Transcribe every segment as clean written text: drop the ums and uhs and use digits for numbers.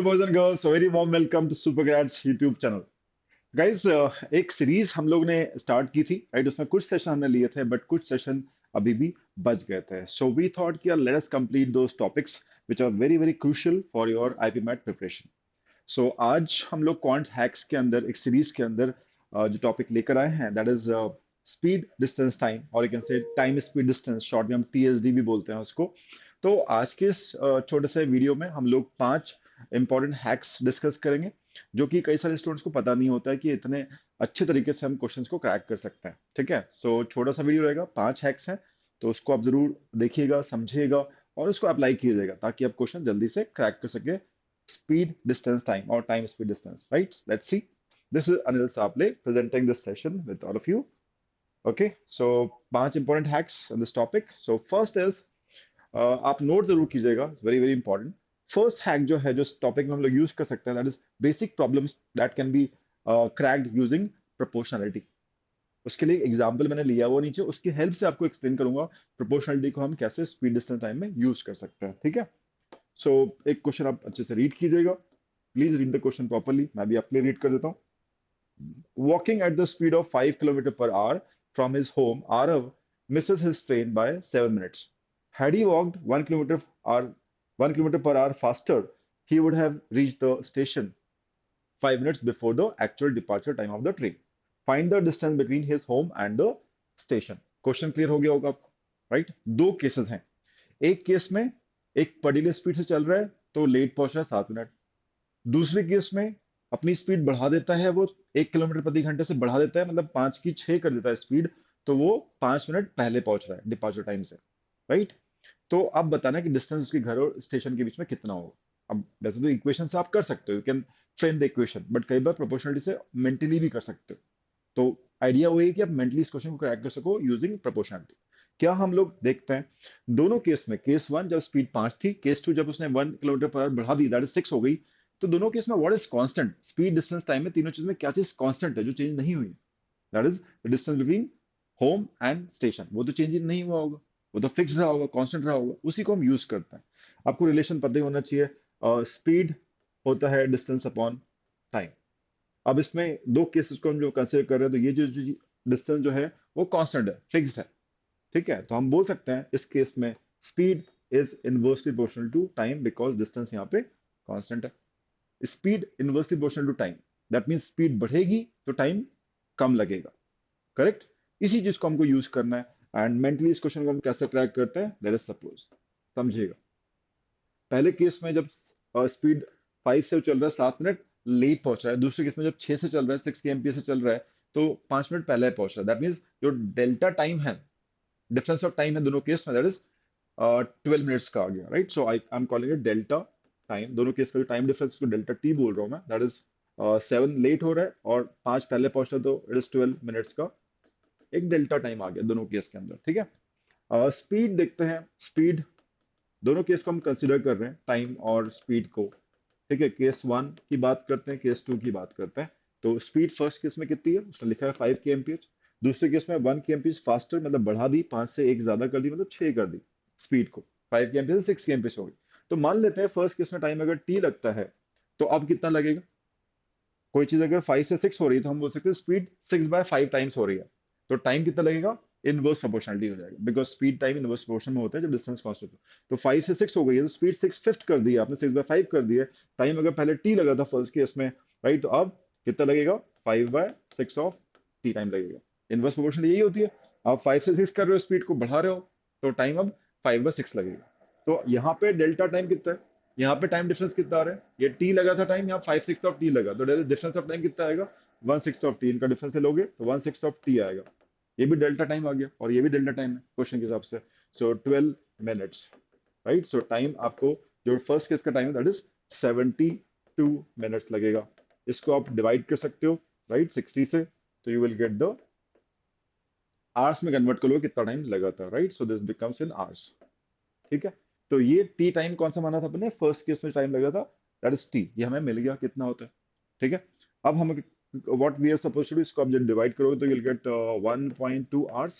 boys and girls, a very warm welcome to Supergrads YouTube channel. Guys, एक series हम लोग ने start की थी, राइट? उसमें कुछ सेशन हमने लिए थे, बट कुछ सेशन अभी भी बच गए थे. सो वी थॉट कि let us complete those topics which are very very crucial for your IPMAT preparation. So आज हम लोग क्वांट हैक्स के अंदर एक सीरीज के अंदर जो टॉपिक लेकर आए हैं, that is speed distance time, और you can say time speed distance, short में हम टीएसडी भी बोलते हैं उसको. तो आज के इस छोटे से वीडियो में हम लोग 5 इंपॉर्टेंट हैक्स डिस्कस करेंगे, जो कि कई सारे स्टूडेंट्स को पता नहीं होता है कि इतने अच्छे तरीके से हम क्वेश्चंस को क्रैक कर सकते हैं. ठीक है, सो छोटा सा वीडियो रहेगा, 5 हैक्स हैं, तो उसको आप जरूर देखिएगा, समझिएगा और उसको अप्लाई कीजिएगा ताकि आप क्वेश्चन जल्दी से क्रैक कर सके. Speed, distance, time, or time, speed, distance, right? Let's see. This is Anil Saple presenting this session with all of you. Okay, so 5 important hacks on this topic. So first is, आप note जरूर कीजिएगा, it's very very important. First hack जो है, जो topic में हम लोग use कर सकते हैं, that is basic problems that can be cracked using proportionality. उसके लिए एग्जाम्पल मैंने लिया वो नीचे, उसकी हेल्प से आपको एक्सप्लेन करूंगा प्रोपोर्शनलिटी को हम कैसे स्पीड डिस्टेंस टाइम में यूज कर सकते हैं. ठीक है, सो एक क्वेश्चन आप अच्छे से रीड कीजिएगा. Please read the question properly. मैं भी आपके लिए रीड कर देता हूँ. Walking at the speed of 5 kilometers per hour from his home, Arav misses his train by 7 minutes. Had he walked 1 kilometer per hour faster, he would have reached the station 5 minutes before the actual departure time of the train. Find the distance between his home and the station. Question clear हो गया होगा आपको, right? दो cases हैं. एक case में एक particular speed से चल रहा है तो लेट पहुंच रहा है 7 मिनट. दूसरे केस में अपनी स्पीड बढ़ा देता है, वो 1 किलोमीटर प्रति घंटे से बढ़ा देता है, मतलब 5 की 6 कर देता है स्पीड, तो वो 5 मिनट पहले पहुंच रहा है डिपार्चर टाइम से, राइट? तो अब बताना कि डिस्टेंस उसके घर और स्टेशन के बीच में कितना होगा. अब वैसे तो इक्वेशन से आप कर सकते हो, you can frame the equation, but कई बार प्रोपोर्शनलिटी से मेंटली भी कर सकते हो. तो आइडिया वही है कि आप मेंटली इस क्वेश्चन को क्रैक कर सको यूजिंग प्रोपोर्शनलिटी. क्या हम लोग देखते हैं दोनों केस में, केस वन जब स्पीड 5 थी, केस टू जब उसने 1 किलोमीटर पर आवर बढ़ा दी, दैट इज 6 हो गई. तो दोनों केस में what is constant? Speed distance time में तीनों चीज में क्या चीज कांस्टेंट है जो चेंज नहीं हुई? That is the distance between home and station. वो तो चेंज नहीं हुआ होगा, वो तो फिक्स रहा होगा, कांस्टेंट रहा होगा, उसी को हम यूज करते हैं. आपको रिलेशन पता ही होना चाहिए. स्पीड होता है डिस्टेंस अपॉन टाइम. अब इसमें दो केसेस को हम जो कंसिडर कर रहे हैं, तो ये जो डिस्टेंस जो है वो कांस्टेंट है, फिक्स्ड है. ठीक है, तो हम बोल सकते हैं इस केस में speed is inversely proportional to time because distance यहाँ पे कांस्टेंट है. Speed inversely proportional to time, that means speed बढ़ेगी तो टाइम कम लगेगा. करेक्ट? इसी चीज को हमको यूज करना है. एंड मेंटली इस क्वेश्चन को हम कैसे ट्रैक करते हैं, लेट अस सपोज. समझिएगा, पहले केस में जब स्पीड 5 से चल रहा है, 7 मिनट लेट पहुंच रहा है. दूसरे केस में जब 6 से चल रहा है, 6 kmph से चल रहा है, तो 5 मिनट पहले पहुंच रहा है. दैट मीन्स जो डेल्टा टाइम है, डिफरेंस ऑफ टाइम है दोनों केस में, दैट इज 12 मिनट्स का आ गया, right? So I am calling it delta time. दोनों केस का जो टाइम डिफरेंस, उसको डेल्टा टी बोल रहा हूँ मैं. दैट इज 7 लेट हो रहा है और 5 पहले पहुंच रहा है, तो इट इज 12 मिनट्स का एक डेल्टा टाइम आ गया दोनों केस के अंदर. ठीक है, स्पीड देखते हैं. स्पीड दोनों केस को हम कंसिडर कर रहे हैं, टाइम और स्पीड को. ठीक है, केस वन की बात करते हैं, केस टू की बात करते हैं. तो स्पीड फर्स्ट केस में कितनी है, उसने लिखा है 5 kmph. दूसरे केस में 1 kmph फास्टर, मतलब बढ़ा दी, 5 से 1 ज्यादा कर दी, मतलब 6 कर दी स्पीड को. 5 kmph से 6 kmph हो गई. तो मान लेते हैं फर्स्ट केस में टाइम अगर टी लगता है, तो अब कितना लगेगा? कोई चीज अगर 5 से 6 हो रही है, तो हम बोल सकते हैं स्पीड 6/5 टाइम्स हो रही है, तो टाइम कितना लगेगा? इनवर्स प्रोपोर्शनलिटी हो जाएगा, because speed time inverse proportion में होता है जब डिस्टेंस कांस्टेंट हो. तो 5 से 6 हो गई है, तो स्पीड 6/5 कर दी है आपने, 6/5 कर दी है. टाइम अगर पहले टी लगा था फर्स्ट केस में, राइट, तो अब कितना लगेगा? 5/6 ऑफ टी टाइम लगेगा. इनवर्स प्रोपोर्शन यही होती है. आप 5 से 6 कर रहे हो, स्पीड को बढ़ा रहे हो, तो टाइम अब 5/6 लगेगा. तो यहाँ पे डेल्टा टाइम कितना है, यहाँ पे टाइम डिफरेंस कितना आ रहा है? ये टी लगा था टाइम, यहाँ 5/6 ऑफ टी लगा, तो डिफरेंस ऑफ टाइम कितना आएगा? 1/6 ऑफ टी. इनका डिफरेंस से लोगे तो 1/6 ऑफ टी आएगा. ये भी डेल्टा टाइम आ गया और ये भी डेल्टा टाइम है क्वेश्चन के हिसाब से. सो 12 मिनट्स, राइट? सो टाइम आपको, जो फर्स्ट केस का टाइम है, दैट इज 72 मिनट्स लगेगा. इसको आप डिवाइड कर सकते हो, राइट, 60 से, तो you will get the hours में कन्वर्ट कर लो कितना टाइम लगा था, right? So this becomes in hours. ठीक है, तो ये टी टाइम कौन सा माना था अपने? फर्स्ट केस में टाइम लगा था, दैट इज टी. ये हमें मिल गया कितना होता है. ठीक है, अब हम what we are suppose to do, इसको आप जब डिवाइड करोगे तो you'll गेट 1.2 आवर्स.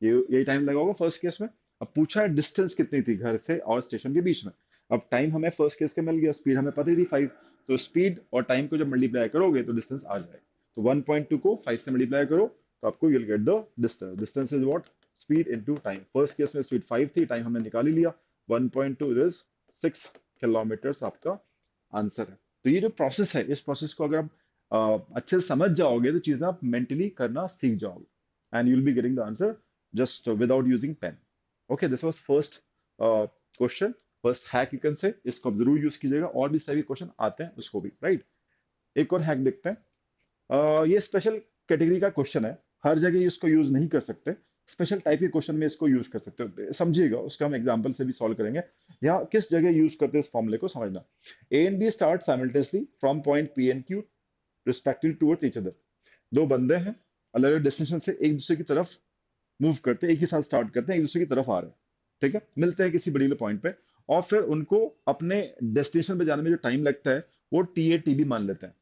ये यही टाइम लगा होगा फर्स्ट केस में. अब पूछा है डिस्टेंस कितनी थी घर से और स्टेशन के बीच में. अब टाइम हमें फर्स्ट केस के मिल गया, स्पीड हमें पता ही थी 5, तो स्पीड और टाइम को जब मल्टीप्लाई करोगे तो डिस्टेंस आ जाएगा। तो 1.2 को 5 से मल्टीप्लाई करो तो आपको you'll get the distance. Distance is what? Speed into time. First case में स्पीड 5 थी, टाइम हमने निकाल ही लिया, 1.2 is 6 किलोमीटर आपका आंसर है। तो ये जो प्रोसेस है, इस प्रोसेस को अगर आप अच्छे से समझ जाओगे तो चीजें आप मेंटली करना सीख जाओगे and you will be getting the answer just without using pen. Okay, this was first question, first hack you can say, इसको आप जरूर यूज कीजिएगा, और भी सभी क्वेश्चन आते हैं उसको भी, राइट। एक और हैक देखते हैं। ये स्पेशल कैटेगरी का क्वेश्चन है, हर जगह इसको यूज नहीं कर सकते, स्पेशल टाइप के क्वेश्चन में इसको यूज कर सकते हो, समझिएगा, उसका हम एग्जांपल से भी सॉल्व करेंगे। यहाँ किस जगह यूज करते हैं इस फॉर्मूले को समझना। A and B start simultaneously from point P and Q respective towards each other. दो बंदे हैं, अलग अलग डेस्टिनेशन से एक दूसरे की तरफ मूव करते हैं, एक ही साथ स्टार्ट करते हैं, एक दूसरे की तरफ आ रहे हैं, ठीक है, मिलते हैं किसी बड़ी पॉइंट पे, और फिर उनको अपने डेस्टिनेशन पे जाने में जो टाइम लगता है वो टी ए टी बी मान लेते हैं,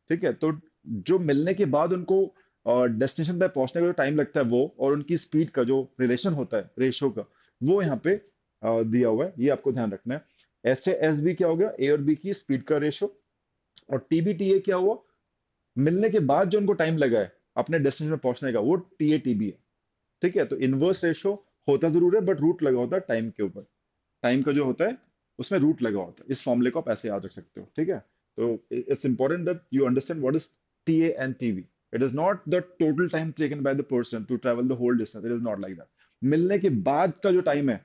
ठीक है। तो जो मिलने के बाद उनको डेस्टिनेशन पे पहुंचने का जो टाइम लगता है वो, और उनकी स्पीड का जो रिलेशन होता है रेशो का, वो यहाँ पे दिया हुआ है, ये आपको ध्यान रखना है। ऐसे एस बी क्या हो गया, ए और बी की स्पीड का रेशो, और टी बी टी ए क्या हुआ, मिलने के बाद जो उनको टाइम लगा है अपने डेस्टिनेशन में पहुंचने का, वो टी ए टी बी है, ठीक है। तो इनवर्स रेशो होता जरूर है बट रूट लगा होता है टाइम के ऊपर, टाइम का जो होता है उसमें रूट लगा होता है। इस फॉर्मूले को आप ऐसे याद रख सकते हो, ठीक है। तो it's important that you understand what is T A and T V. It is not the total time taken by the person to travel the whole distance, it is not like that. मिलने के बाद का जो time है,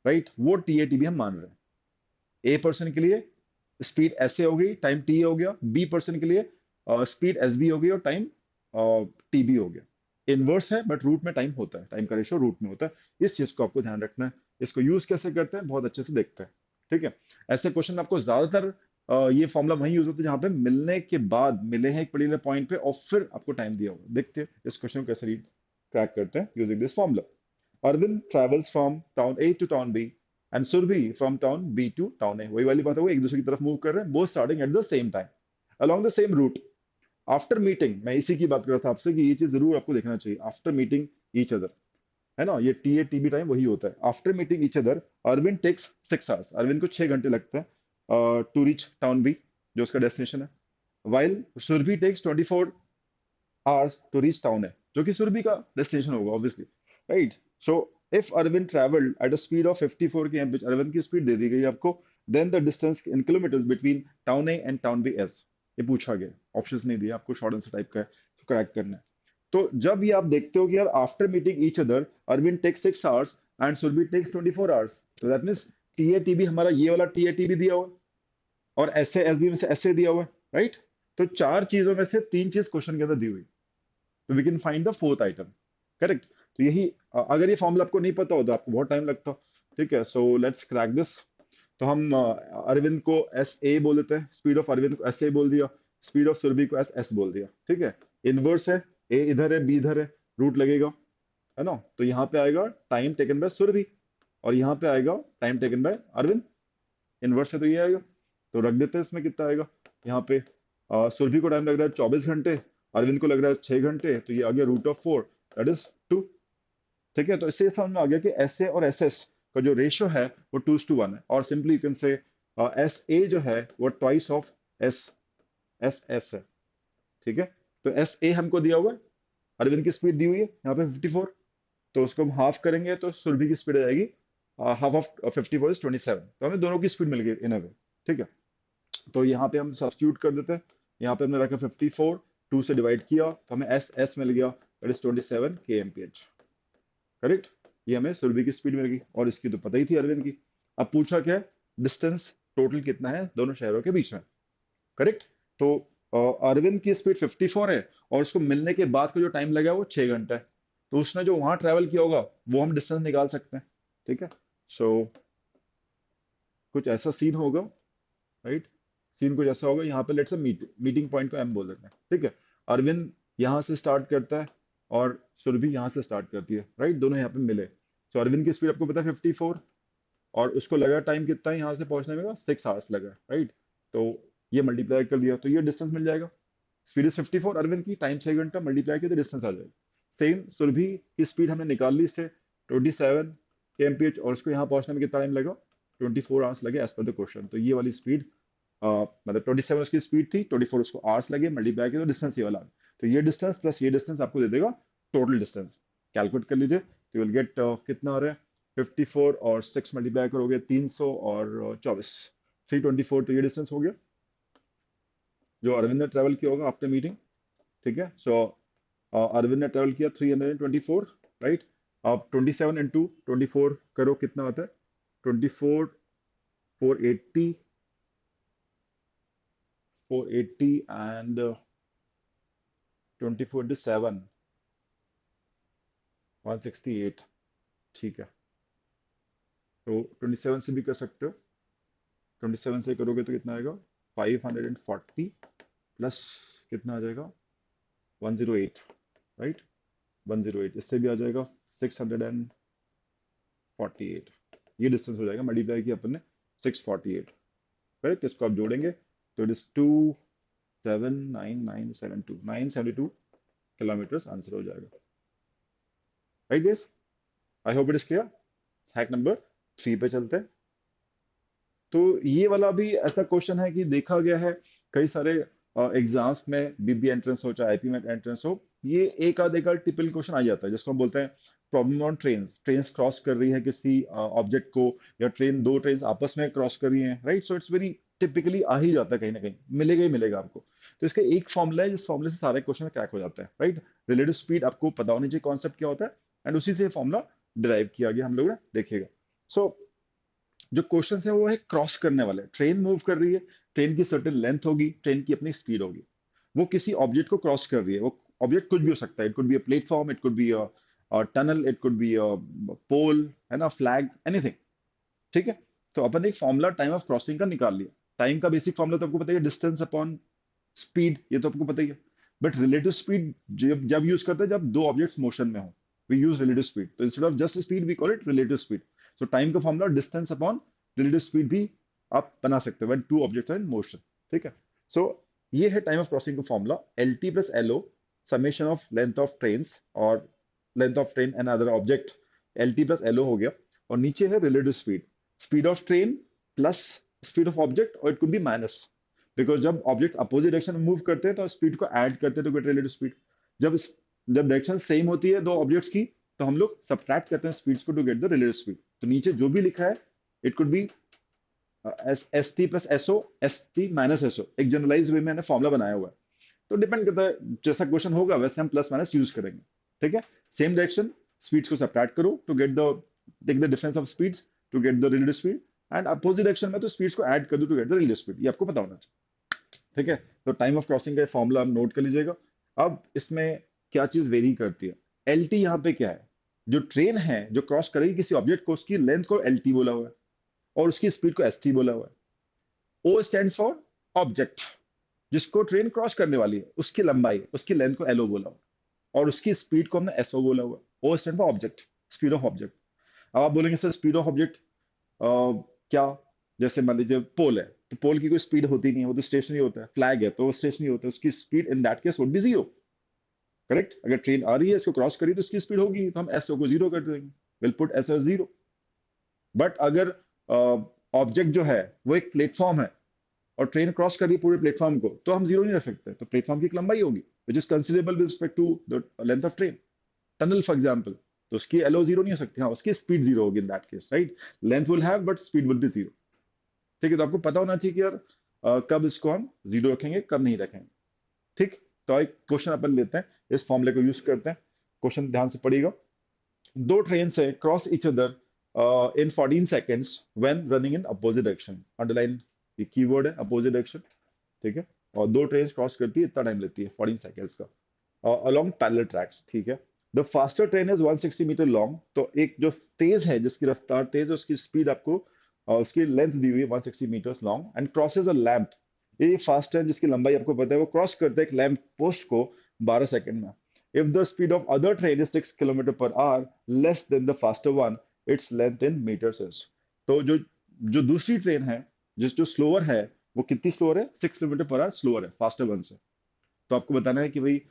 right, वो T A T B हम मान रहे हैं। ए पर्सन के लिए स्पीड ऐसे हो गई, टाइम टी हो गया, बी पर्सन के लिए स्पीड एस बी हो गई और टाइम टी बी हो गया। इनवर्स है बट रूट में टाइम होता है, टाइम का रेशियो रूट में होता है, इस चीज को आपको ध्यान रखना है। इसको यूज कैसे करते हैं बहुत अच्छे से देखते हैं, ठीक है। ऐसे क्वेश्चन आपको ज्यादातर ये फॉर्मूला वहीं यूज होता है जहां पे मिलने के बाद मिले हैं एक पर्टिकुलर पॉइंट पे और फिर आपको टाइम दिया होगा। देखते हैं इस क्वेश्चन को कैसे रीड क्रैक करते हैं using this formula. Arvind travels from town A to town B and Surbhi from town B to town A. वही वाली बात है, वो एक दूसरे की तरफ मूव कर रहे हैं, both starting at the same time along the same route. After meeting, मैं इसी की बात कर रहा था आपसे कि ये चीज जरूर आपको देखना चाहिए, आफ्टर मीटिंग ईच अदर, है ना, ये T A T B time वही होता है। After meeting each other Arvind takes 6 hours, Arvind को 6 घंटे लगते हैं टू रीच टाउन बी जो उसका डेस्टिनेशन है, while Surabhi takes 24 hours to reach town है जो कि सुरभि का डेस्टिनेशन होगा obviously, right. So if Arvind travelled at a speed of 54 km, Arvind की स्पीड दे दी गई आपको, then the distance in kilometers between town A and town B is. ये पूछा गया, ऑप्शंस नहीं दिए आपको, शॉर्ट आंसर टाइप का है, तो करेक्ट करना है। तो जब ये आप देखते हो कि यार after meeting each other Arvind takes 6 hours and Surabhi takes 24 hours, तो that means T A T B हमारा ये वाला टी ए टी बी दिया हुआ है, और ऐसे एस बी में से ऐसे दिया हुआ है, राइट। तो चार चीजों में से तीन चीज क्वेश्चन के अंदर दी हुई, तो we can find the fourth item, correct. तो यही अगर ये फॉर्मूला आपको नहीं पता हो तो आपको बहुत टाइम लगता, ठीक है। So let's crack this. तो हम अरविंद को एस ए बोल देते हैं, स्पीड ऑफ अरविंद को एस ए बोल दिया, स्पीड ऑफ सुरभि को एस एस बोल दिया, ठीक है। इनवर्स है, ए इधर है बी इधर है, रूट लगेगा, है ना। तो यहाँ पे आएगा टाइम टेकन बाय सुरभि, और यहाँ पे आएगा time taken by Arvind, inverse है तो ये आएगा। तो रख देते हैं इसमें कितना आएगा, यहाँ पे सुरभि को टाइम लग रहा है 24 घंटे, अरविंद को लग रहा है 6 घंटे, तो ये आ गया √4, दैट इज 2, ठीक है। तो इससे ये समझ में आ गया कि एस ए और एस एस का जो रेशियो है वो 2:1 है, और सिंपली यू कैन से एस ए जो है वो twice of S S S है, ठीक है। तो एस ए हमको दिया हुआ है, अरविंद की स्पीड दी हुई है यहाँ पे 54, तो उसको हम हाफ करेंगे तो सुरभि की स्पीड आ जाएगी, हाफ ऑफ 54 इज 27, तो हमें दोनों की स्पीड मिल गई इन अ वे, ठीक है। तो यहाँ पे हम सब्स्टिट्यूट कर देते हैं, यहाँ पे हमने रखा 54, 2 से डिवाइड किया तो हमें एस एस मिल गया, दैट इज 27 kmph, करेक्ट। ये हमें सुरभि की स्पीड मिल गई, और इसकी तो पता ही थी अरविंद की। अब पूछा क्या है, डिस्टेंस टोटल कितना है दोनों शहरों के बीच में, करेक्ट। तो अरविंद की स्पीड 54 है, और उसको मिलने के बाद का जो टाइम लगा है वो 6 घंटा है, तो उसने जो वहां ट्रेवल किया होगा वो हम डिस्टेंस निकाल सकते हैं, ठीक है। सो कुछ ऐसा सीन होगा, राइट। सीन कुछ ऐसा होगा, यहाँ पे लेट्स से मीटिंग पॉइंट को एम बोल देते हैं, ठीक है। अरविंद यहाँ से स्टार्ट करता है और सुरभि यहाँ से स्टार्ट करती है, राइट, दोनों यहाँ पे मिले। तो अरविंद की स्पीड आपको पता है 54, और उसको लगा टाइम कितना है यहाँ से पहुंचने में, 6 आवर्स लगा, राइट। तो ये मल्टीप्लाई कर दिया तो ये डिस्टेंस मिल जाएगा, स्पीड इज 54 अरविंद की, टाइम 6 घंटा, मल्टीप्लाई किया तो डिस्टेंस आ जाएगा। सेम सुरभि की स्पीड हमने निकाल ली इससे 27 kmph, और उसको यहाँ पहुंचने में कितना टाइम लगा, 24 आवर्स लगे एज पर द क्वेश्चन। तो ये वाली स्पीड मतलब 27 उसकी स्पीड थी, 24 उसको आवर्स लगे, मल्टीप्लाई किया तो डिस्टेंस ये वाला आ गया। तो ये डिस्टेंस प्लस ये डिस्टेंस आपको दे देगा टोटल डिस्टेंस। कैलकुलेट कर लीजिए, तो विल गेट कितना आ रहा है, 54 और 6 मल्टीप्लाई करोगे 300 और 24, 324। तो ये डिस्टेंस हो गया जो अरविंद ने ट्रेवल किया होगा आफ्टर मीटिंग। ठीक है, सो अरविंद ने ट्रेवल किया 324, राइट। अब 27 इंटू 24 करो, कितना आता है, 24, 480, 480 एंड 24 इंटू 7, 168। ठीक है, तो 27 से भी कर सकते हो, 27 से करोगे तो कितना आएगा, 540 प्लस कितना आ जाएगा, 108, राइट, 108। इससे भी आ जाएगा 648। ये डिस्टेंस हो जाएगा, मल्टीप्लाई किया अपन ने 648, करेक्ट। इसको आप जोड़ेंगे तो इट इज 279,972 किलोमीटर आंसर हो जाएगा, right guys. I hope it is clear. Hack number 3 पे चलते हैं। तो ये वाला भी ऐसा क्वेश्चन है कि देखा गया है कई सारे एग्जाम्स में, बीबी एंट्रेंस हो चाहे आईपी में एंट्रेंस हो, ये एक आध टिपिकल क्वेश्चन आ जाता है जिसको हम बोलते हैं problem on train. Train cross कर रही है किसी ऑब्जेक्ट को, या दो ट्रेन आपस में क्रॉस कर रही हैं, right. So it's very typically आ ही जाता है, कहीं ना कहीं मिलेगा ही मिलेगा आपको। तो इसका एक फॉर्मूला है जिस फॉर्मूले से सारे क्वेश्चन क्रैक हो जाता है, राइट। रिलेटिव स्पीड आपको पता होनी चाहिए कॉन्सेप्ट क्या होता है, एंड उसी से फॉर्मूला डिराइव किया गया, हम लोग ने देखेगा। सो जो क्वेश्चन है वो है क्रॉस करने वाले। ट्रेन मूव कर रही है, ट्रेन की सर्टेन लेंथ होगी, ट्रेन की अपनी स्पीड होगी, वो किसी ऑब्जेक्ट को क्रॉस कर रही है। वो ऑब्जेक्ट कुछ भी हो सकता है, it could be a platform, it could be a tunnel, it could be a pole, है ना, फ्लैग, एनीथिंग। ठीक है, तो अपन ने एक फॉर्मूला टाइम ऑफ क्रॉसिंग का निकाल लिया। टाइम का बेसिक फॉर्मूला तो आपको पता है, डिस्टेंस अपॉन स्पीड, ये तो आपको पता ही है। बट रिलेटिव स्पीड जब जब यूज करते हैं जब दो ऑब्जेक्ट्स मोशन में हो, वी यूज रिलेटिव स्पीड। तो instead of just speed we call it relative speed. So time का formula distance upon relative speed भी आप बना सकते हो when two objects are in motion. ठीक है, सो ये है टाइम ऑफ क्रॉसिंग का formula, L T plus L O, summation of length of trains और length of train and other object, L T plus L O हो गया। और नीचे है relative speed, speed of train plus speed of object, और it could be minus, because जब object opposite direction में move करते हैं तो स्पीड को ऐड करते हैं टू गेट रिलेटिव स्पीड। जब जब डायरेक्शन सेम होती है दो ऑब्जेक्ट्स की, तो हम लोग सब्ट्रैक्ट करते हैं स्पीड्स को to get the relative speed. तो नीचे जो भी लिखा है, it could be S S T plus S O, S T minus S O, एक जनरलाइज वे में मैंने फॉर्मुला बनाया हुआ है। तो डिपेंड करता है जैसा क्वेश्चन होगा वैसे हम प्लस माइनस यूज करेंगे। ठीक है, सेम डायरेक्शन, स्पीड्स को सब्ट्रैक्ट करो to get the, take the difference of speeds to get the relative speed, and opposite direction में तो स्पीड्स को ऐड कर दो to get the relative speed. ये आपको पता होना चाहिए। ठीक है, तो टाइम ऑफ क्रॉसिंग का फॉर्मूला आप नोट कर लीजिएगा। अब इसमें क्या चीज वेरी करती है, एल टी यहाँ पे क्या है, जो ट्रेन है जो क्रॉस करेगी किसी ऑब्जेक्ट को, उसकी लेंथ को एल टी बोला हुआ है और उसकी स्पीड को एस टी बोला हुआ है। ओ स्टैंड फॉर ऑब्जेक्ट, जिसको ट्रेन क्रॉस करने वाली है उसकी लंबाई, उसकी लेंथ को एलओ बोला हुआ है, और उसकी स्पीड को हमने एसओ बोला हुआ है। O stand for object, speed of object. अब आप बोलेंगे सर स्पीड ऑफ ऑब्जेक्ट क्या, जैसे मान लीजिए पोल है, तो पोल की कोई स्पीड होती नहीं है, वो तो स्टेशनरी होता है। फ्लैग है तो वो स्टेशनरी होता है, उसकी speed in that case would be zero, correct. अगर ट्रेन आ रही है इसको क्रॉस करी तो उसकी स्पीड होगी, तो हम एसओ को जीरो कर देंगे, will put S S zero. But अगर ऑब्जेक्ट जो है वो एक प्लेटफॉर्म है और ट्रेन क्रॉस कर रही है पूरे प्लेटफॉर्म को, तो हम जीरो नहीं रख सकते, तो प्लेटफॉर्म की एक लंबाई होगी which is considerable with respect to the length of train. Tunnel for example, तो उसकी एलओ जीरो नहीं हो सकती, हाँ उसकी स्पीड जीरो होगी in that case, right. Length will have but speed will be zero. ठीक है, तो आपको पता होना चाहिए कि यार कब इसको हम जीरो रखेंगे कब नहीं रखेंगे। ठीक, तो एक क्वेश्चन अपन लेते हैं, इस फॉर्मूले को यूज करते हैं। क्वेश्चन ध्यान से पढ़िएगा। दो ट्रेन से cross each other in 14 seconds when running in opposite direction. Underline, ये कीवर्ड है अपोजिट डायरेक्शन। ठीक है, और दो ट्रेन क्रॉस करती है, इतना टाइम लेती है 14 seconds का, अलोंग पैरेलल ट्रैक्स। ठीक है, the faster train is 160 meter long. तो एक जो तेज है, जिसकी रफ्तार तेज है, उसकी स्पीड आपको उसकी लेंथ दी हुई है 160 meters long, and crosses a lamp. ये फास्ट ट्रेन जिसकी लंबाई आपको पता है, वो क्रॉस करते हैं एक लैंप पोस्ट को 12 सेकंड में। If the speed of other train is 6 kilometer per hour less than the faster one, it's length in meters is. तो जो जो दूसरी ट्रेन है, जिस जो स्लोअर है, वो कितनी स्लोअर है, 6 किलोमीटर पर आवर स्लोअर है फास्टर वन से। तो आपको बताना है कि भाई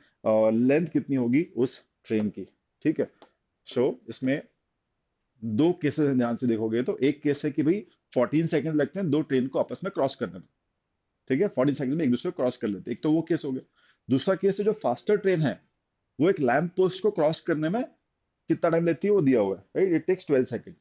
लेंथ कितनी होगी उस ट्रेन की। ठीक है, सो इसमें दो केसेस ध्यान से देखोगे, तो एक केस है कि भाई 14 सेकंड लगते हैं दो ट्रेन को आपस में क्रॉस करने में। ठीक है, 14 सेकंड में एक दूसरे को क्रॉस कर लेते हैं। एक तो वो केस हो गया। दूसरा केस है जो फास्टर ट्रेन है, वो एक लैंप पोस्ट को क्रॉस करने में कितना टाइम लेती है वो दिया हुआ है, राइट, इट टेक्स 12 सेकंड।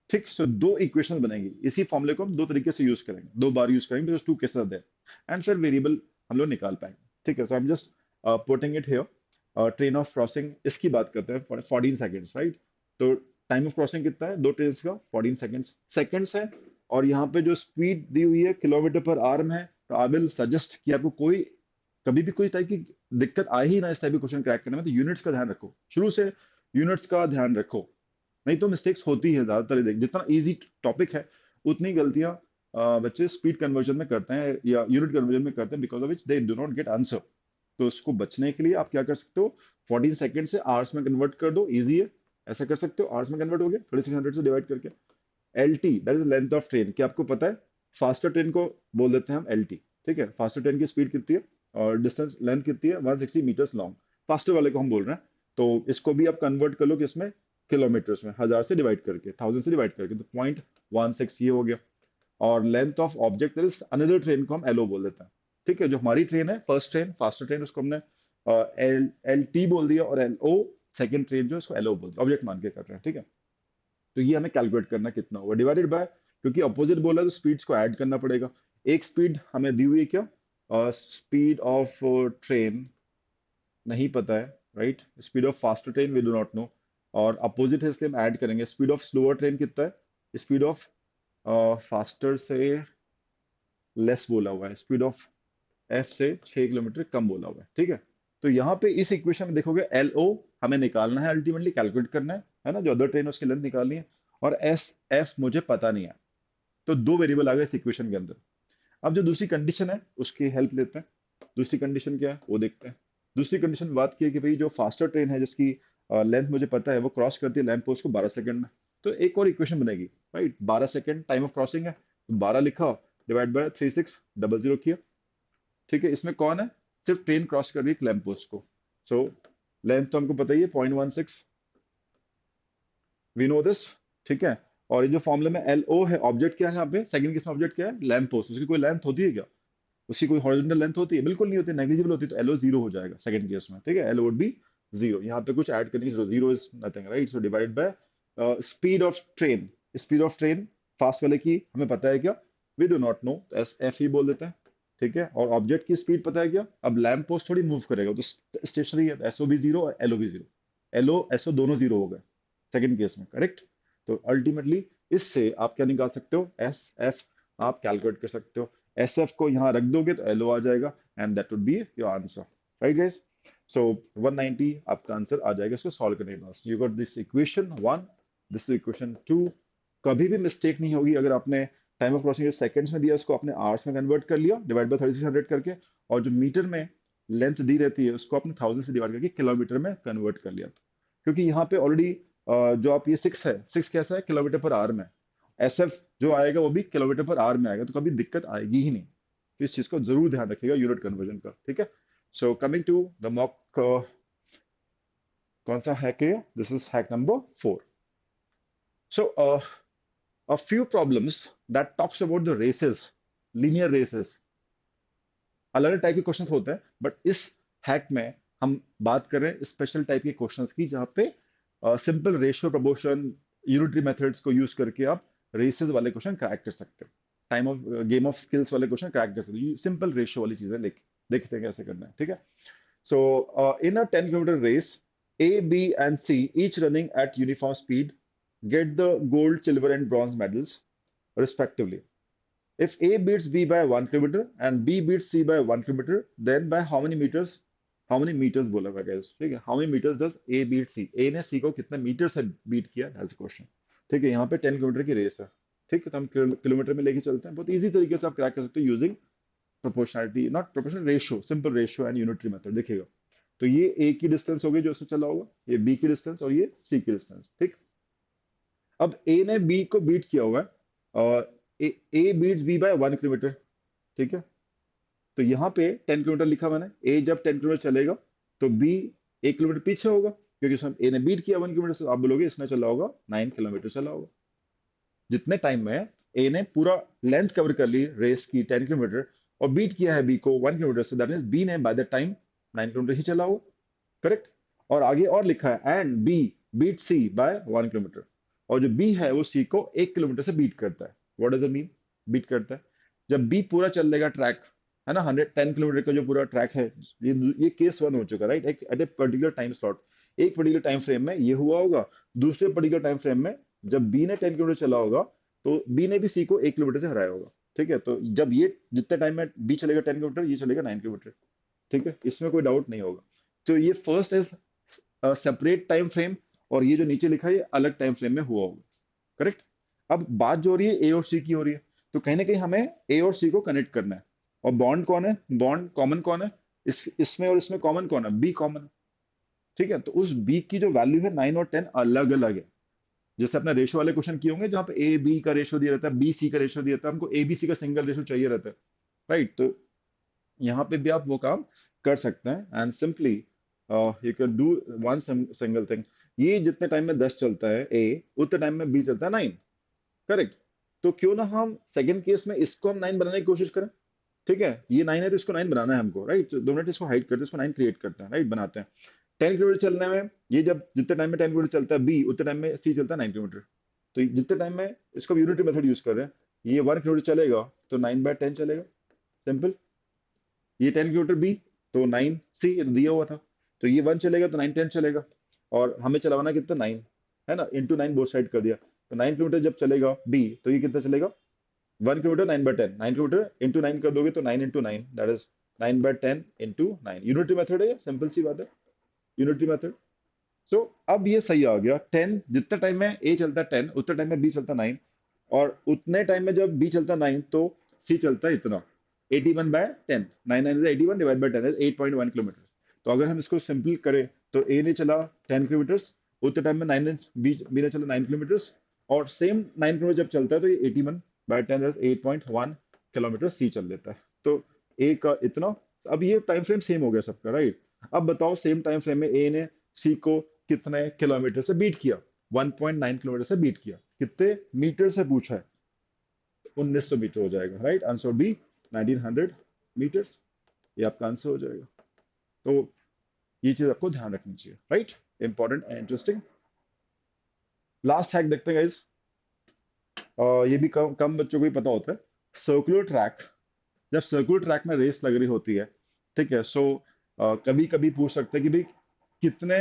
ठीक, सो दो इक्वेशन बनेंगी, इसी फॉर्मूले को हम दो तरीके से यूज करेंगे, दो बार यूज करेंगे, because two cases are there, and फिर वेरिएबल हम लोग निकाल पाएंगे। ठीक है, so I am just putting it here. Train of crossing इसकी बात करते हैं, 14 सेकेंड्स, राइट। तो टाइम ऑफ क्रॉसिंग कितना है दो ट्रेन का, 14 सेकेंड्स है। और यहाँ पे जो स्पीड दी हुई है किलोमीटर पर आवर में है, तो आई विल सजेस्ट कि आपको कोई कभी भी कोई टाइप की दिक्कत आए ही ना इस टाइप के क्वेश्चन क्रैक करने में, तो यूनिट्स का ध्यान रखो, शुरू से यूनिट्स का ध्यान रखो, नहीं तो मिस्टेक्स होती है ज्यादातर। देख, जितना इजी टॉपिक है उतनी गलतियां बच्चे स्पीड कन्वर्जन में करते हैं या यूनिट कन्वर्जन में करते हैं, because of which they do not get answer. तो उसको बचने के लिए आप क्या कर सकते हो, 14 सेकंड से आवर्स में कन्वर्ट कर दो, इजी है। ऐसा कर सकते हो, आवर्स में कन्वर्ट हो गया 3600 से डिवाइड करके। L T that is length of train, क्या आपको पता है, फास्टर ट्रेन को बोल देते हैं हम एल टी। ठीक है, फास्टर ट्रेन की स्पीड कितनी है और डिस्टेंस लेंथ कितनी है, 160 मीटर्स लॉन्ग, फास्टर वाले को हम बोल रहे हैं। तो इसको भी आप कन्वर्ट कर लो किसमें, किलोमीटर्स में, 1000 से डिवाइड करके, 1000 से डिवाइड करके, तो 0.16 ये हो गया। और length of object is another train को हम एलओ बोल देते हैं। ठीक है, जो हमारी ट्रेन है फर्स्ट ट्रेन फास्टर ट्रेन, उसको हमने एल एल टी बोल दिया, और एल ओ सेकेंड ट्रेन जो इसको एलओ बोल दिया, ऑब्जेक्ट मान के कर रहे हैं। ठीक है, तो ये हमें कैलकुलेट करना कितना होगा, डिवाइडेड बाय, क्योंकि अपोजिट बोला तो स्पीड्स को ऐड करना पड़ेगा। एक स्पीड हमें दी हुई है क्या, स्पीड ऑफ ट्रेन नहीं पता है, right, speed of faster train we do not know, और अपोजिट है इसलिए हम ऐड करेंगे। स्पीड ऑफ स्लोअर ट्रेन कितना है, स्पीड ऑफ फास्टर से लेस बोला हुआ है, स्पीड ऑफ एफ से 6 किलोमीटर कम बोला हुआ है। ठीक है, तो यहाँ पे इस इक्वेशन में देखोगे एल ओ हमें निकालना है, अल्टीमेटली कैलकुलेट करना है ना, जो अदर ट्रेन है उसकी लेंथ निकालनी है, और एस एफ मुझे पता नहीं है। तो दो वेरिएबल आ गए इस इक्वेशन के अंदर। अब जो दूसरी कंडीशन है उसकी हेल्प लेते हैं। दूसरी कंडीशन क्या है वो देखते हैं। दूसरी कंडीशन में बात की है कि भाई जो फास्टर ट्रेन है जिसकी लेंथ मुझे पता है, वो क्रॉस करती है लैंप पोस्ट को 12 सेकंड में। तो एक और इक्वेशन बनेगी, right, 12 second time of crossing है, तो 12 लिखा, डिवाइड बाय 3600 किया। ठीक है, इसमें कौन है, सिर्फ ट्रेन क्रॉस कर रही है लैंप पोस्ट को। सो लेंथ तो हमको पता ही है 0.16, वी नो दिस। ठीक है, और ये जो फॉर्मूले में एल ओ है, ऑब्जेक्ट क्या है यहाँ पे, सेकंड केस में ऑब्जेक्ट क्या है, लैंप पोस्ट, उसकी कोई लेंथ होती है क्या, उसकी कोई हॉरिजॉन्टल लेंथ होती है, बिल्कुल नहीं होती, नेग्लिजिबल होती है, तो एलओ जीरो हो जाएगा सेकंड केस में। ठीक है, एलओ वुड बी जीरो, यहाँ पे कुछ ऐड करने की जरूरत, zero is nothing, right. So divide by speed of train, speed of train fast वाले की हमें पता है क्या, we do not know, S F ही बोल देते हैं। ठीक है, और ऑब्जेक्ट की स्पीड पता है क्या, अब लैंप पोस्ट थोड़ी मूव करेगा, तो स्टेशनरी है, एसओ भी जीरो और एलओ भी जीरो, एलओ एसओ दोनों जीरो हो गए सेकंड केस में, करेक्ट। तो अल्टीमेटली इससे आप क्या निकाल सकते हो, एस एफ आप कैलकुलेट कर सकते हो। एस एफ को यहाँ रख दोगे तो एलओ आ जाएगा, and that would be your answer, right guys. So 190 आपका आंसर आ जाएगा इसको सॉल्व करने के बाद। You got this equation one, this equation two. कभी भी मिस्टेक नहीं होगी अगर आपने टाइम ऑफ क्रॉसिंग जो सेकंड्स में दिया उसको आपने आवर्स में कन्वर्ट कर लिया, डिवाइड बाय 3600 करके, और जो मीटर में लेंथ दी रहती है उसको आपने 1000 से डिवाइड करके किलोमीटर में कन्वर्ट कर लिया। क्योंकि यहाँ पे ऑलरेडी जो आप ये सिक्स है, सिक्स कैसा है, किलोमीटर पर आवर में, एस एफ जो आएगा वो भी किलोमीटर पर आवर में आएगा, तो कभी दिक्कत आएगी ही नहीं। तो इस चीज को जरूर ध्यान रखिएगा यूनिट कन्वर्जन का। ठीक है, so coming to the mock, कौन सा हैक है, दिस इज हैक नंबर 4। सो a few problems that talks about the races, linear races, अलग अलग टाइप के क्वेश्चंस होते हैं, बट इस हैक में हम बात कर रहे हैं स्पेशल टाइप के क्वेश्चंस की, जहाँ पे simple ratio proportion unitary methods को यूज करके आप रेसेस वाले क्वेश्चन क्रैक कर सकते हो, time of game of skills वाले क्वेश्चन क्रैक कर सकते हो, सिंपल रेशियो वाली चीजें देखते हैं कैसे करना है। ठीक है, so in a 10 kilometer race, A B and C each running at uniform speed get the gold, silver, and bronze medals respectively. If A beats B by 1 kilometer and B beats C by 1 kilometer, then by how many meters? How many meters बोला हुआ है guys? ठीक है, how many meters does A beat C? A ने C को कितने metre से beat किया? That's a question. ठीक है, यहाँ पे 10 किलोमीटर की रेस है। ठीक है, तो हम किलोमीटर में लेके चलते हैं, बहुत इजी तरीके से आप क्रैक कर सकते हो using proportionality, not proportional, ratio, simple ratio and unitary method. देखिएगा, तो ये ए की डिस्टेंस हो गई जो उससे चला होगा, ये बी की डिस्टेंस, और ये सी की डिस्टेंस। ठीक, अब ए ने बी को बीट किया हुआ है, और A beats B by 1 kilometer. ठीक है, तो यहाँ पे 10 किलोमीटर लिखा मैंने, ए जब 10 किलोमीटर चलेगा तो बी 1 किलोमीटर पीछे होगा, क्योंकि उसने ए ने बीट किया 1 किलोमीटर से, आप बोलोगे इसने चला होगा 9 किलोमीटर चला होगा। जितने टाइम में ए ने पूरा लेंथ कवर कर ली रेस की 10 किलोमीटर, और बीट किया है बी को 1 किलोमीटर से, दैट मीन्स बी ने बाय द टाइम 9 किलोमीटर ही चला हो, करेक्ट। और आगे और लिखा है and B beat C by 1 kilometer, और जो बी है वो सी को 1 किलोमीटर से बीट करता है। What does it mean? Beat करता है, जब बी पूरा चल लेगा ट्रैक, है ना, 110 किलोमीटर का जो पूरा ट्रैक है, ये केस वन हो चुका, राइट, एक at a particular time slot, एक पर्टिकुलर टाइम फ्रेम में ये हुआ होगा। दूसरे पर्टिकुलर टाइम फ्रेम में जब बी ने 10 किलोमीटर चला होगा, तो बी ने भी सी को 1 किलोमीटर से हराया होगा। ठीक है, तो जब ये जितने टाइम में बी चलेगा 10 किलोमीटर, ये चलेगा 9 किलोमीटर। ठीक है, इसमें कोई डाउट नहीं होगा। तो ये first is separate time frame, और ये जो नीचे लिखा है ये अलग टाइम फ्रेम में हुआ होगा, करेक्ट। अब बात जो हो रही है ए और सी की हो रही है, तो कहीं ना कहीं हमें ए और सी को कनेक्ट करना है। और बॉन्ड कौन है, बॉन्ड कॉमन कौन है, इसमें और इसमें कॉमन कौन है, बी कॉमन है। ठीक है, तो उस बी की जो वैल्यू है 9 और 10 अलग अलग है। जैसे अपने रेशो वाले क्वेश्चन किए होंगे, जहाँ पे ए बी का रेशो दिया रहता है, बी सी का रेशो दिया रहता है, हमको ए बी सी का सिंगल रेशो चाहिए रहता है, राइट। तो यहाँ पे भी आप वो काम कर सकते हैं, and simply you can do one single thing. ये जितने टाइम में 10 चलता है ए, उतने टाइम में बी चलता है 9, करेक्ट। तो क्यों ना हम सेकंड केस में इसको हम 9 बनाने की कोशिश करें। ठीक है, ये 9 है तो इसको 9 बनाना है हमको, राइट। तो 2 मिनट इसको हाइड करते हैं, इसको 9 क्रिएट करते हैं, राइट, बनाते हैं। 10 किलोमीटर चलने में, ये जब जितने टाइम में 10 किलोमीटर चलता है बी, उतने टाइम में सी चलता है 9 किलोमीटर। तो जितने टाइम में इसको यूनिटी मेथड यूज कर रहे हैं, ये 1 किलोमीटर चलेगा तो 9/10 चलेगा, सिंपल। ये 10 किलोमीटर बी, तो 9 सी दिया हुआ था, तो ये 1 चलेगा तो 9/10 चलेगा। और हमें चलाना कितना, 9, है ना, इंटू 9 बोथ साइड कर दिया। तो 9 किलोमीटर जब चलेगा बी, तो ये कितना चलेगा, 1 किलोमीटर 9/10, 9 किलोमीटर इंटू 9 कर दोगे तो 9 into 9, that is 9/10 into 9। Unity method है, सिंपल सी बात है, यूनिटी मेथड। सो अब ये सही आ गया, 10 जितने टाइम में ए चलता है 10, उतने टाइम में बी चलता है 9, और उतने टाइम में जब बी चलता है 9, तो सी चलता है इतना, 81/10, 9 9 is 81 divide by 10 is 8.1 kilometre. तो अगर हम इसको सिंपल करें, तो ए ने चला 10 किलोमीटर, उतने टाइम में 9 ने बी ने चला 9 किलोमीटर, और सेम 9 किलोमीटर जब चलता है तो ये 81/10 8.1 किलोमीटर सी चल लेता है। तो ए का इतना। अब ये टाइम फ्रेम सेम हो गया सबका, राइट। अब बताओ सेम टाइम फ्रेम में ए ने सी को कितने किलोमीटर से बीट किया, 1.9 किलोमीटर से बीट किया। कितने मीटर से पूछा है, 1900 मीटर हो जाएगा, राइट। आंसर बी 1900 मीटर्स, ये आपका आंसर हो जाएगा। तो ये चीज आपको ध्यान रखनी चाहिए, right, important and interesting. Last hack देखते हैं गाइस, ये भी कम कम बच्चों को ही पता होता है। सर्कुलर ट्रैक, जब सर्कुलर ट्रैक में रेस लग रही होती है, ठीक है, सो कभी कभी पूछ सकते हैं कि भाई कितने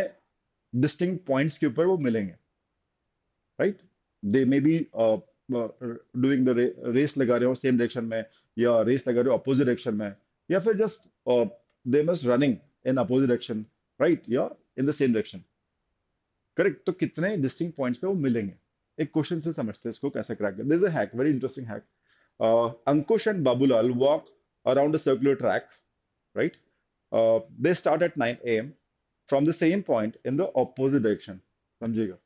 डिस्टिंक्ट पॉइंट्स के ऊपर वो मिलेंगे, right. They may be doing the race लगा रहे हो सेम डायरेक्शन में, या रेस लगा रहे हो अपोजिट डायरेक्शन में, या फिर just they must running in opposite direction, right, या in the same direction, correct. तो कितने डिस्टिंक्ट पॉइंट्स पे वो मिलेंगे, एक क्वेश्चन से समझते हैं इसको कैसे क्रैक कर। This is a hack, very interesting hack. Ankush and Babulal walk around a circular track, right? They start at 9 a.m. from the same point in the opposite direction. समझिएगा,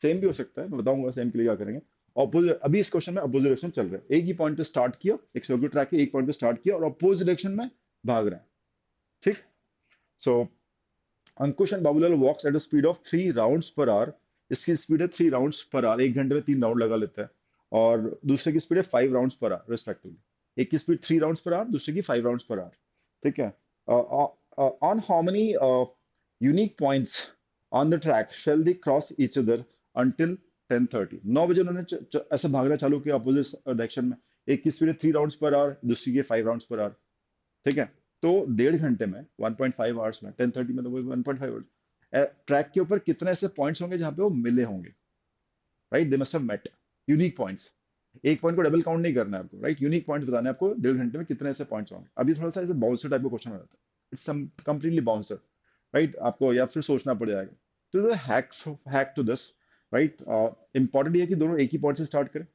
सेम भी हो सकता है, मैं बताऊंगा सेम के लिए क्या करेंगे। ऑपोजिट, अभी इस क्वेश्चन में अपोजिट डायरेक्शन चल रहा है, एक ही पॉइंट पे स्टार्ट किया, एक सर्कुलर ट्रैक के एक पॉइंट पे स्टार्ट किया और अपोजिट डायरेक्शन में भाग रहे हैं, ठीक। So Ankush and Babulal walks at a speed of 3 rounds per hour. इसकी स्पीड है 3 राउंड्स पर आवर, 1 घंटे में 3 राउंड लगा लेता है। और दूसरे की स्पीड है 5 राउंड्स पर आवर रिस्पेक्टिवली। एक की स्पीड 3 राउंड्स पर आवर, दूसरे की 5 राउंड्स पर आवर, ठीक है। On how many unique points on the track shall they cross each other until 10:30। 9 बजे उन्होंने ऐसे भागना चालू किया अपोजिट डायरेक्शन में। एक की स्पीड है 3 राउंड्स पर आवर, दूसरी की 5 राउंड्स पर आवर, ठीक है। तो 1.5 घंटे में, 1.5 आवर्स में, 10:30 में तो वही 1.5 आवर्स, ट्रैक के ऊपर कितने ऐसे पॉइंट्स होंगे जहां पे वो मिले होंगे, right, they must have met, unique points. एक पॉइंट को डबल काउंट नहीं करना है आपको, राइट, यूनिक पॉइंट बताना है आपको 1.5 घंटे में कितने ऐसे पॉइंट्स होंगे। अभी थोड़ा सा ऐसे बाउंसर टाइप का क्वेश्चन हो जाता है, it's some completely bouncer, right, आपको या फिर सोचना पड़ जाएगा। तो hack to this, right. Important ये है कि दोनों एक ही पॉइंट से स्टार्ट करें,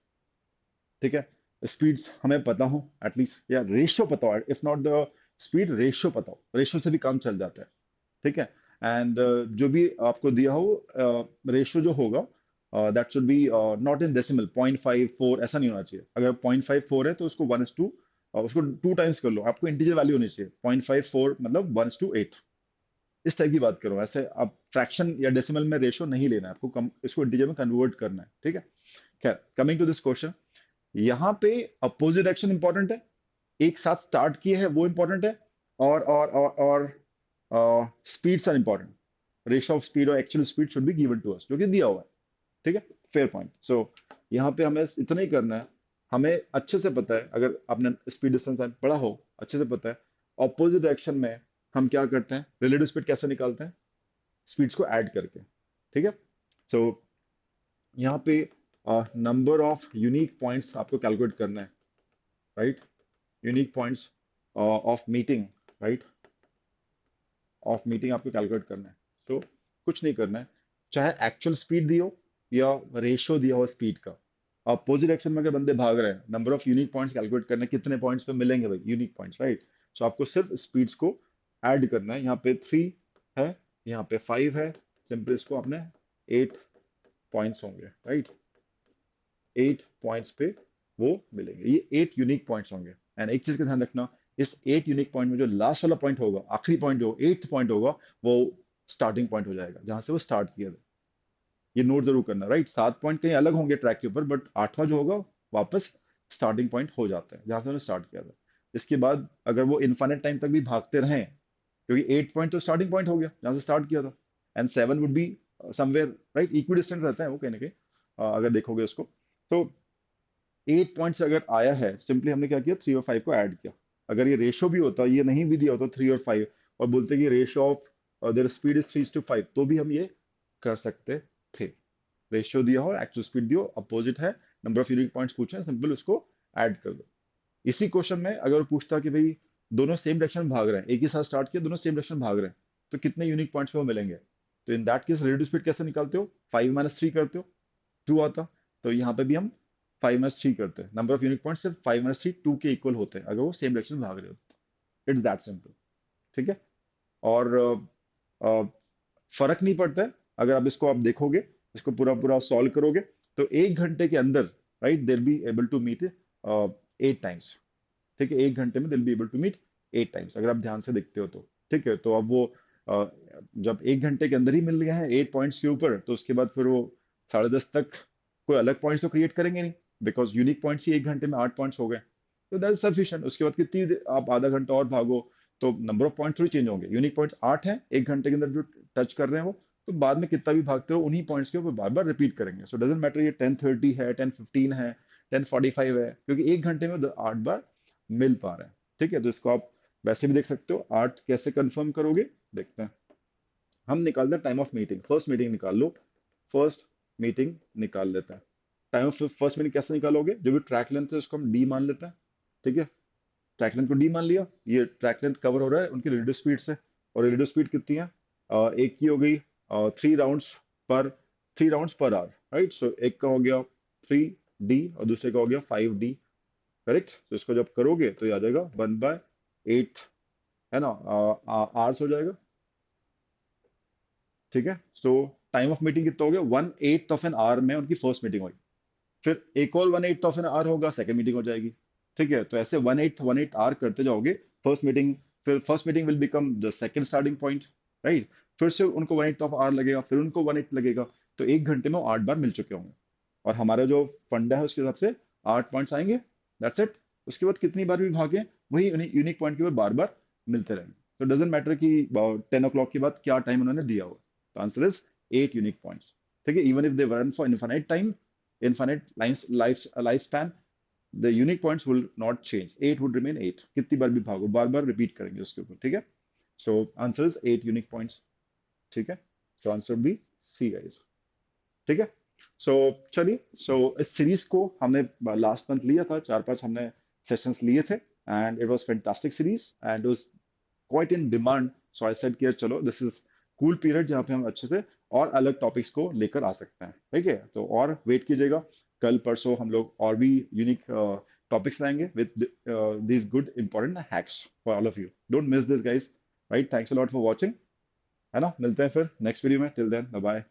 ठीक है। स्पीड्स हमें पता हो एटलीस्ट, या रेशियो पता हो, if not the speed, ratio पता हो, रेशियो से भी काम चल जाता है, ठीक है। एंड जो भी आपको दिया हो रेशियो जो होगा, that should be not in decimal, 0.54 ऐसा नहीं होना चाहिए। अगर 0.54 है तो उसको 1:2, उसको 2 टाइम्स कर लो, आपको इंटीजर वैल्यू होनी चाहिए। 0.54 मतलब 1:8, इस टाइप की बात करो। ऐसे आप फ्रैक्शन या डेसिमल में रेशियो नहीं लेना है आपको, इसको इंटीजर में कन्वर्ट करना है, ठीक है। खैर, कमिंग टू दिस क्वेश्चन, यहाँ पे अपोजिट डायरेक्शन इंपॉर्टेंट है, एक साथ स्टार्ट किए हैं वो इंपॉर्टेंट है, और speeds are important. Ratio of speed और actual speed should be given to us, जो कि दिया हुआ है। ठीक है, फेयर पॉइंट। सो यहाँ पे हमें इतना ही करना है। हमें अच्छे से पता है, अगर आपने स्पीड डिस्टेंस पढ़ा हो, अच्छे से पता है ऑपोजिट डायरेक्शन में हम क्या करते हैं, रिलेटिव स्पीड कैसे निकालते हैं, स्पीड्स को ऐड करके। ठीक है। सो यहाँ पे नंबर ऑफ यूनिक पॉइंट्स आपको कैलकुलेट करना है, right. Unique points of meeting, right, of meeting आपको कैलकुलेट करना है। तो कुछ नहीं करना है, चाहे एक्चुअल स्पीड दी हो या रेशियो दिया हो स्पीड का। अपोजिट डायरेक्शन में अगर बंदे भाग रहे हैं, number of unique points calculate करना है, कितने पॉइंट्स पे मिलेंगे भाई यूनिक पॉइंट्स, राइट। सो आपको सिर्फ स्पीड्स को ऐड करना है। यहाँ पे 3 है, यहाँ पे 5 है, सिंपल इसको आपने 8 पॉइंट्स होंगे, राइट। 8 पॉइंट्स पे वो मिलेंगे, ये 8 यूनिक पॉइंट्स होंगे। एंड एक चीज का ध्यान रखना, इस 8 यूनिक पॉइंट में जो लास्ट वाला पॉइंट होगा, आखिरी पॉइंट जो 8th पॉइंट होगा, वो स्टार्टिंग पॉइंट हो जाएगा जहां से वो स्टार्ट किया था। ये नोट जरूर करना, राइट। 7 पॉइंट कहीं अलग होंगे ट्रैक के ऊपर, बट 8वां जो होगा वापस स्टार्टिंग पॉइंट हो जाता है जहां से उन्होंने स्टार्ट किया था। इसके बाद अगर वो इन्फाइनाइट टाइम तक भी भागते रहें, क्योंकि 8 पॉइंट तो स्टार्टिंग पॉइंट हो गया जहां से स्टार्ट किया था, and 7 would be somewhere, right, equi distant रहता है वो कहीं ना कहीं, अगर देखोगे उसको। तो 8 पॉइंट्स अगर आया है, सिंपली हमने क्या किया, 3 और 5 को ऐड किया। अगर ये रेशियो भी होता, ये नहीं भी दिया होता 3 और 5, और बोलते कि ratio of their speed is 3:5, तो भी हम ये कर सकते थे। रेशियो दिया हो, एक्चुअल स्पीड दियो, अपोजिट है, नंबर ऑफ यूनिक पॉइंट्स पूछे हैं, सिंपल उसको ऐड कर दो। इसी क्वेश्चन में अगर वो पूछता कि भाई दोनों सेम डायरेक्शन में भाग रहे हैं, एक ही साथ स्टार्ट किया, दोनों सेम डायरेक्शन में भाग रहे हैं, तो कितने यूनिक पॉइंट्स पे वो मिलेंगे, तो in that case relative speed कैसे निकालते हो, 5 - 3 करते हो, 2 आता। तो यहाँ पे भी हम 5 - 3 करते हैं, नंबर ऑफ यूनिक पॉइंट सिर्फ 5 - 3 2 के इक्वल होते हैं अगर वो सेम डायरेक्शन में भाग रहे हो। It's that simple. ठीक है। और फर्क नहीं पड़ता है, अगर आप इसको आप देखोगे, इसको पूरा पूरा सॉल्व करोगे, तो 1 घंटे के अंदर, right, there be able to meet 8 times. ठीक है, 1 घंटे में they'll be able to meet 8 times, अगर आप ध्यान से देखते हो तो। ठीक है, तो अब वो अ, जब 1 घंटे के अंदर ही मिल गया है 8 पॉइंट्स के ऊपर, तो उसके बाद फिर वो 10:30 तक कोई अलग पॉइंट्स तो क्रिएट करेंगे नहीं, बिकॉज यूनिक पॉइंट्स ही 1 घंटे में 8 पॉइंट्स हो गए। तो दैट इज सफिशिएंट। उसके बाद कितनी आप आधा घंटा और भागो, तो नंबर ऑफ पॉइंट्स थोड़ी चेंज होंगे, यूनिक पॉइंट्स 8 हैं 1 घंटे के अंदर जो टच कर रहे हैं वो, तो बाद में कितना भी भागते हो उन्हीं पॉइंट्स के ऊपर बार बार रिपीट करेंगे। सो डजेंट मैटर ये 10:30 है, 10:15 है, 10:45 है, क्योंकि 1 घंटे में 8 बार मिल पा रहा है। ठीक है, तो इसको आप वैसे भी देख सकते हो। 8 कैसे कंफर्म करोगे, देखते हैं। हम निकालते हैं time of meeting, first meeting निकाल लो। फर्स्ट मीटिंग निकाल लेते हैं। टाइम ऑफ फर्स्ट मीटिंग कैसे निकालोगे, जो भी ट्रैक लेंथ है उसको हम डी मान लेते हैं। ठीक है, ट्रैक लेंथ को डी मान लिया, ये ट्रैक लेंथ कवर हो रहा है उनकी रिलेटिव स्पीड से। और रिलेटिव स्पीड कितनी है, एक की हो गई 3 राउंड्स पर 3 राउंड्स पर आवर, राइट। सो एक का हो गया 3D और दूसरे का हो गया 5D, करेक्ट। तो इसको जब करोगे तो ये आ जाएगा 1/8, है ना, आवर्स हो जाएगा। ठीक है, सो टाइम ऑफ मीटिंग कितना हो गया, 1/8 ऑफ एन आवर में उनकी फर्स्ट मीटिंग हुई। फिर एक और 1/8 ऑफ एन आवर होगा, सेकंड मीटिंग हो जाएगी। ठीक है, तो ऐसे 1/8 करते जाओगे, फर्स्ट मीटिंग, फिर first meeting will become the second starting point, right. फिर से उनको 1/8 ऑफ आवर लगेगा, फिर उनको 1/8 लगेगा, तो 1 घंटे में वो 8 बार मिल चुके होंगे। और हमारा जो फंडा है उसके हिसाब से 8 पॉइंट्स आएंगे, दैट्स इट। उसके बाद कितनी बार भी भागे, वही यूनिक पॉइंट के ऊपर बार बार मिलते रहेंगे। तो डजेंट मैटर कि 10 o'clock के बाद क्या टाइम उन्होंने दिया हुआ, तो आंसर इज 8 यूनिक पॉइंट्स। ठीक है, even if they run for infinite time, infinite lifespan, the unique points will not change, 8 would remain 8, कितनी बार भी भागो बार बार रिपीट करेंगे उसके ऊपर। ठीक है, so answer is 8 unique points. ठीक है, so answer B C guys. ठीक है, सो चलिए, सो इस सीरीज को हमने लास्ट मंथ लिया था, 4-5 हमने सेशंस लिए थे, and it was fantastic series and was quite in demand. So I said कि यार चलो, दिस इज कूल पीरियड जहाँ पे हम अच्छे से और अलग टॉपिक्स को लेकर आ सकते हैं। ठीक है, तो और वेट कीजिएगा, कल परसों हम लोग और भी यूनिक टॉपिक्स लाएंगे with these good important hacks for all of you. Don't miss this guys, right. Thanks a lot for watching, है ना। मिलते हैं फिर नेक्स्ट वीडियो में, टिल देन बाय बाय।